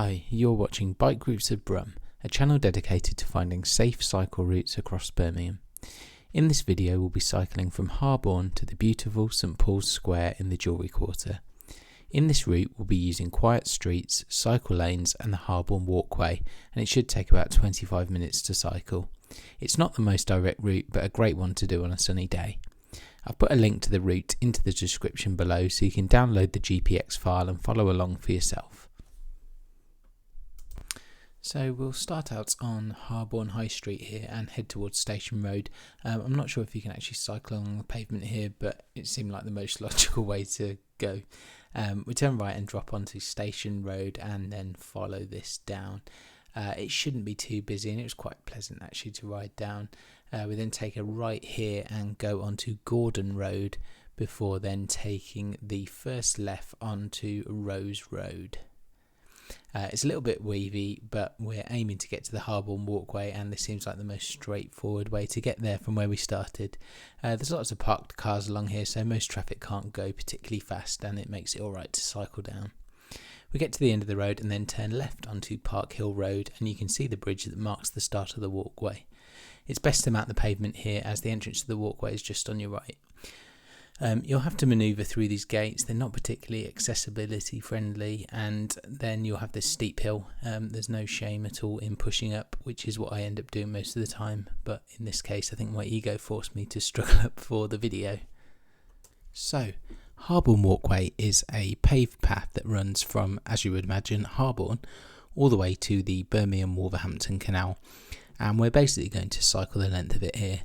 Hi, you're watching Bike Routes of Brum, a channel dedicated to finding safe cycle routes across Birmingham. In this video we'll be cycling from Harborne to the beautiful St Paul's Square in the Jewellery Quarter. In this route we'll be using quiet streets, cycle lanes and the Harborne Walkway, and it should take about 25 minutes to cycle. It's not the most direct route, but a great one to do on a sunny day. I've put a link to the route into the description below so you can download the GPX file and follow along for yourself. So we'll start out on Harborne High Street here and head towards Station Road. I'm not sure if you can actually cycle along the pavement here, but it seemed like the most logical way to go. We turn right and drop onto Station Road and then follow this down. It shouldn't be too busy and it was quite pleasant actually to ride down. We then take a right here and go onto Gordon Road before then taking the first left onto Rose Road. It's a little bit weavy, but we're aiming to get to the Harborne Walkway and this seems like the most straightforward way to get there from where we started. There's lots of parked cars along here, so most traffic can't go particularly fast and it makes it alright to cycle down. We get to the end of the road and then turn left onto Park Hill Road and you can see the bridge that marks the start of the walkway. It's best to mount the pavement here as the entrance to the walkway is just on your right. You'll have to manoeuvre through these gates. They're not particularly accessibility friendly, and then you'll have this steep hill. There's no shame at all in pushing up, which is what I end up doing most of the time, but in this case I think my ego forced me to struggle up for the video. So, Harborne Walkway is a paved path that runs from, as you would imagine, Harborne all the way to the Birmingham-Wolverhampton Canal, and we're basically going to cycle the length of it here.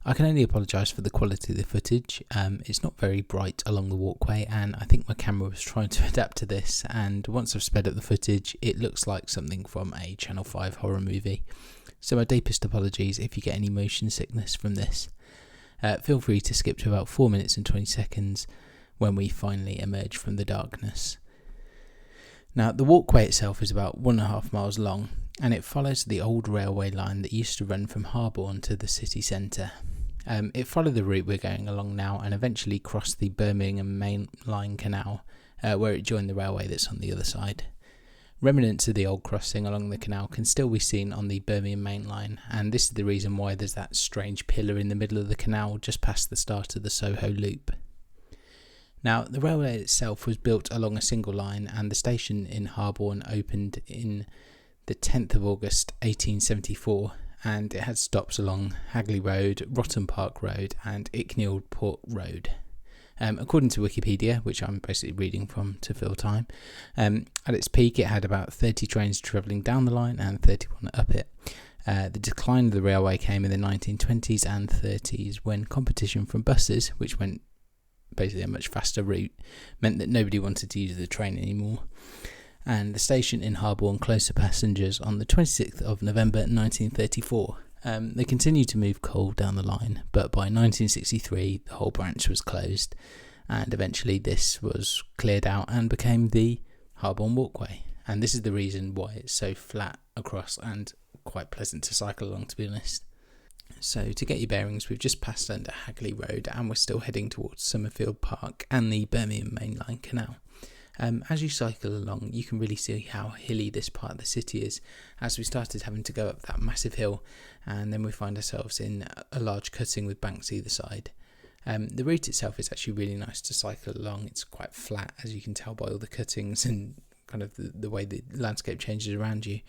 I can only apologise for the quality of the footage. It's not very bright along the walkway and I think my camera was trying to adapt to this, and once I've sped up the footage it looks like something from a Channel 5 horror movie. So my deepest apologies if you get any motion sickness from this. Feel free to skip to about 4 minutes and 20 seconds when we finally emerge from the darkness. Now the walkway itself is about 1.5 miles long and it follows the old railway line that used to run from Harborne to the city centre. It followed the route we're going along now and eventually crossed the Birmingham Main Line Canal where it joined the railway that's on the other side. Remnants of the old crossing along the canal can still be seen on the Birmingham Main Line, and this is the reason why there's that strange pillar in the middle of the canal just past the start of the Soho Loop. Now the railway itself was built along a single line and the station in Harborne opened in the 10th of August 1874. And it had stops along Hagley Road, Rotten Park Road and Icknield Port Road. According to Wikipedia, which I'm basically reading from to fill time, at its peak it had about 30 trains travelling down the line and 31 up it. The decline of the railway came in the 1920s and 30s when competition from buses, which went basically a much faster route, meant that nobody wanted to use the train anymore. And the station in Harborne closed to passengers on the 26th of November 1934. They continued to move coal down the line, but by 1963 the whole branch was closed and eventually this was cleared out and became the Harborne Walkway. And this is the reason why it's so flat across and quite pleasant to cycle along, to be honest. So to get your bearings, we've just passed under Hagley Road and we're still heading towards Summerfield Park and the Birmingham Main Line Canal. As you cycle along you can really see how hilly this part of the city is, as we started having to go up that massive hill and then we find ourselves in a large cutting with banks either side. The route itself is actually really nice to cycle along. It's quite flat, as you can tell by all the cuttings and kind of the way the landscape changes around you.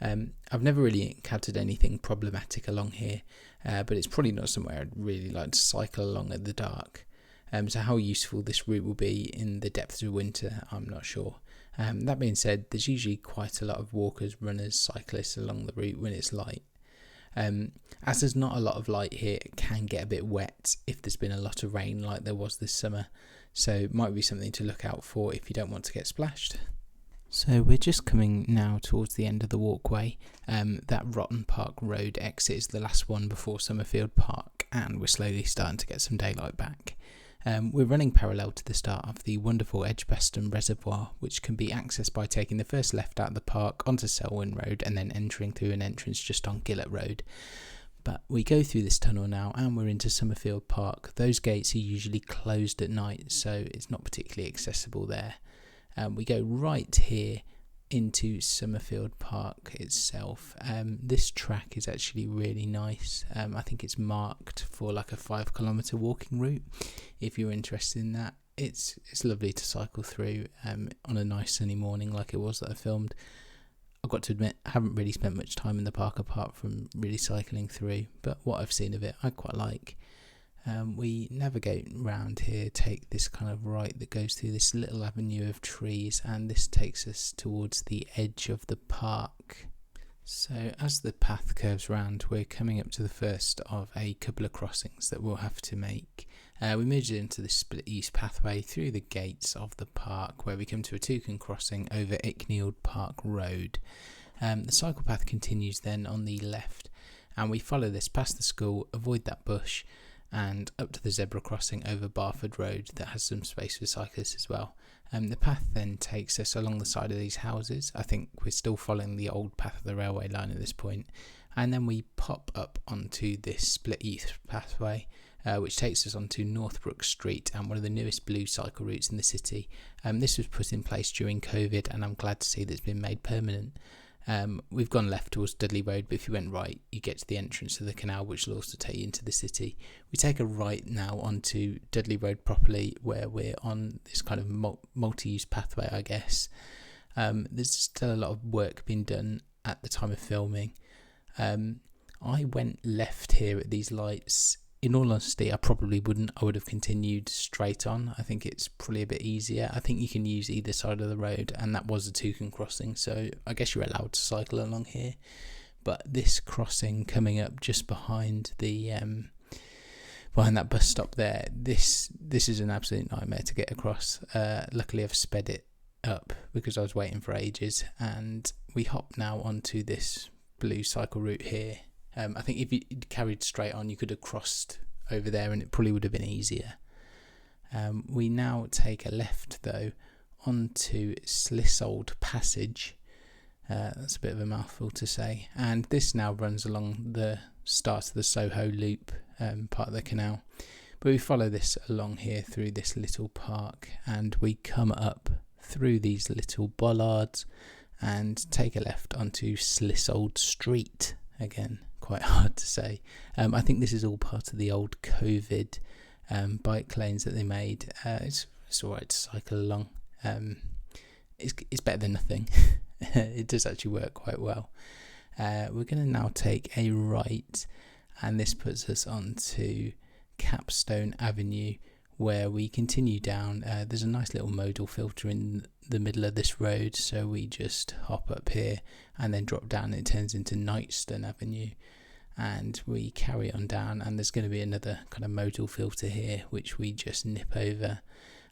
I've never really encountered anything problematic along here, but it's probably not somewhere I'd really like to cycle along at the dark. So how useful this route will be in the depths of winter, I'm not sure. That being said, there's usually quite a lot of walkers, runners, cyclists along the route when it's light. As there's not a lot of light here, it can get a bit wet if there's been a lot of rain like there was this summer. So it might be something to look out for if you don't want to get splashed. So we're just coming now towards the end of the walkway. That Rotten Park Road exit is the last one before Summerfield Park and we're slowly starting to get some daylight back. We're running parallel to the start of the wonderful Edgbaston Reservoir, which can be accessed by taking the first left out of the park onto Selwyn Road and then entering through an entrance just on Gillett Road. But we go through this tunnel now and we're into Summerfield Park. Those gates are usually closed at night, so it's not particularly accessible there. We go right here into Summerfield Park itself. This track is actually really nice. I think it's marked for like a 5 kilometre walking route. If you're interested in that, it's lovely to cycle through on a nice sunny morning like it was that I filmed. I've got to admit, I haven't really spent much time in the park apart from really cycling through, but what I've seen of it I quite like. We navigate round here, take this kind of right that goes through this little avenue of trees, and this takes us towards the edge of the park. So as the path curves round, we're coming up to the first of a couple of crossings that we'll have to make. We merge into the split use pathway through the gates of the park, where we come to a toucan crossing over Icknield Park Road. The cycle path continues then on the left, and we follow this past the school, avoid that bush, and up to the zebra crossing over Barford Road that has some space for cyclists as well. The path then takes us along the side of these houses. I think we're still following the old path of the railway line at this point, and then we pop up onto this split use pathway, which takes us onto Northbrook Street and one of the newest blue cycle routes in the city. This was put in place during COVID, and I'm glad to see that it's been made permanent. We've gone left towards Dudley Road, but if you went right, you get to the entrance of the canal, which will also take you into the city. We take a right now onto Dudley Road properly, where we're on this kind of multi-use pathway, I guess. There's still a lot of work being done at the time of filming. I went left here at these lights. In all honesty, I probably wouldn't. I would have continued straight on. I think it's probably a bit easier. I think you can use either side of the road, and that was a toucan crossing, so I guess you're allowed to cycle along here. But this crossing coming up just behind the behind that bus stop there, this is an absolute nightmare to get across. Luckily, I've sped it up because I was waiting for ages, and we hop now onto this blue cycle route here. I think if you carried straight on, you could have crossed over there and it probably would have been easier. We now take a left though onto Slissold Passage. That's a bit of a mouthful to say. And this now runs along the start of the Soho Loop, part of the canal. But we follow this along here through this little park, and we come up through these little bollards and take a left onto Slissold Street. Again, quite hard to say. I think this is all part of the old COVID bike lanes that they made. It's alright to cycle along. It's better than nothing. It does actually work quite well. We're going to now take a right, and this puts us onto Capstone Avenue, where we continue down. There's a nice little modal filter in the middle of this road, so we just hop up here and then drop down, and it turns into Knightstone Avenue, and we carry on down, and there's going to be another kind of modal filter here which we just nip over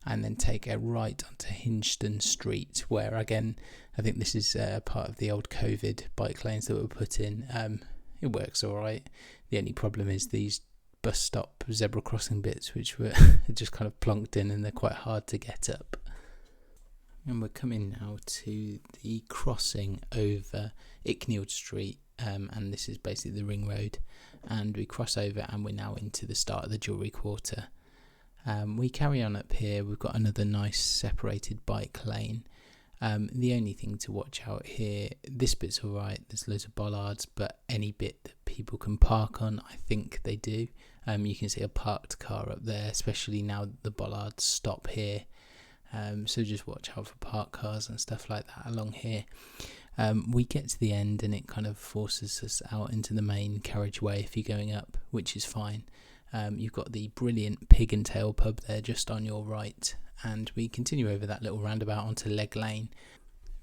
and then take a right onto Hinchton Street, where again I think this is part of the old COVID bike lanes that were put in. It works alright. The only problem is these bus stop zebra crossing bits, which were just kind of plonked in, and they're quite hard to get up. And we're coming now to the crossing over Icknield Street, and this is basically the ring road, and we cross over and we're now into the start of the Jewellery Quarter. We carry on up here. We've got another nice separated bike lane. The only thing to watch out here, this bit's alright, there's loads of bollards, but any bit that people can park on, I think they do. You can see a parked car up there, especially now that the bollards stop here. So just watch out for parked cars and stuff like that along here. We get to the end and it kind of forces us out into the main carriageway if you're going up, which is fine. You've got the brilliant Pig and Tail pub there just on your right, and we continue over that little roundabout onto Leg Lane.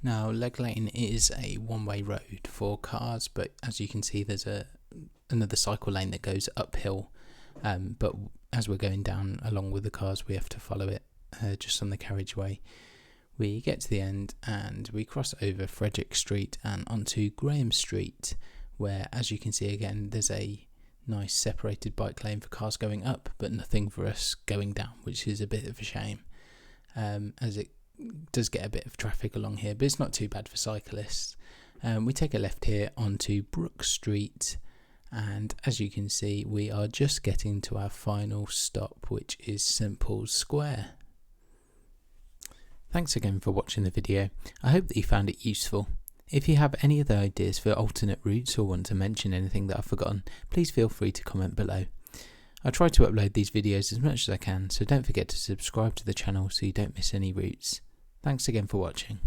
Now, Leg Lane is a one-way road for cars, but as you can see there's another cycle lane that goes uphill, but as we're going down along with the cars we have to follow it just on the carriageway. We get to the end and we cross over Frederick Street and onto Graham Street, where as you can see again there's a nice separated bike lane for cars going up, but nothing for us going down, which is a bit of a shame, as it does get a bit of traffic along here, but it's not too bad for cyclists. We take a left here onto Brook Street, and as you can see we are just getting to our final stop, which is St Paul's Square. Thanks again for watching the video. I hope that you found it useful. If you have any other ideas for alternate routes or want to mention anything that I've forgotten, please feel free to comment below. I try to upload these videos as much as I can, so don't forget to subscribe to the channel so you don't miss any routes. Thanks again for watching.